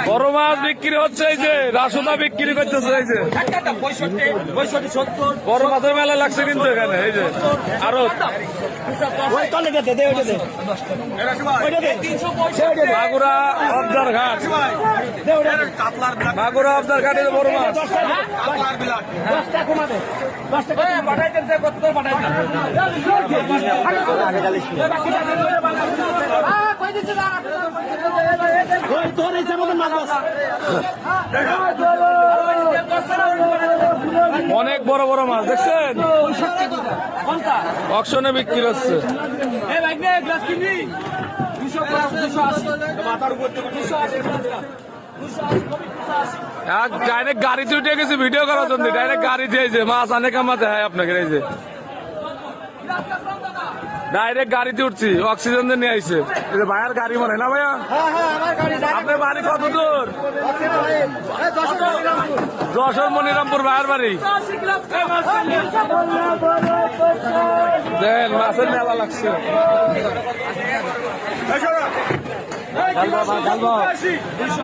বড় মাছ বিক্রি হচ্ছে, এই যে রাসুদা বিক্রি করতেছে, এই যে বড় মাছের মেলা লাগছে কিন্তু এখানে, এই যে আরো মাগুরা অবদার ঘাট, মাগুরা অবদার ঘাটে বড় মাছ। অনেক বড় বড় মাছ দেখছেন, অকশনে বিক্রি হচ্ছে। ডাইরেক্ট গাড়িতে উঠে গেছে ভিডিও করার জন্য, ডাইরেক্ট গাড়ি দিয়েছে মাছ আনে কামাতে হয় আপনাকে, এই যে ডাইরেক্ট গাড়িতে উঠছি, অক্সিজেন দিয়ে নিয়ে আইছে। ভাইয়ার গাড়ি মনে হয় না ভাইয়া? আপনার বাড়ি কত দূর? যশোর মনিরামপুর ভাইয়ার বাড়ি। দেন মাছের মেলা লাগছে।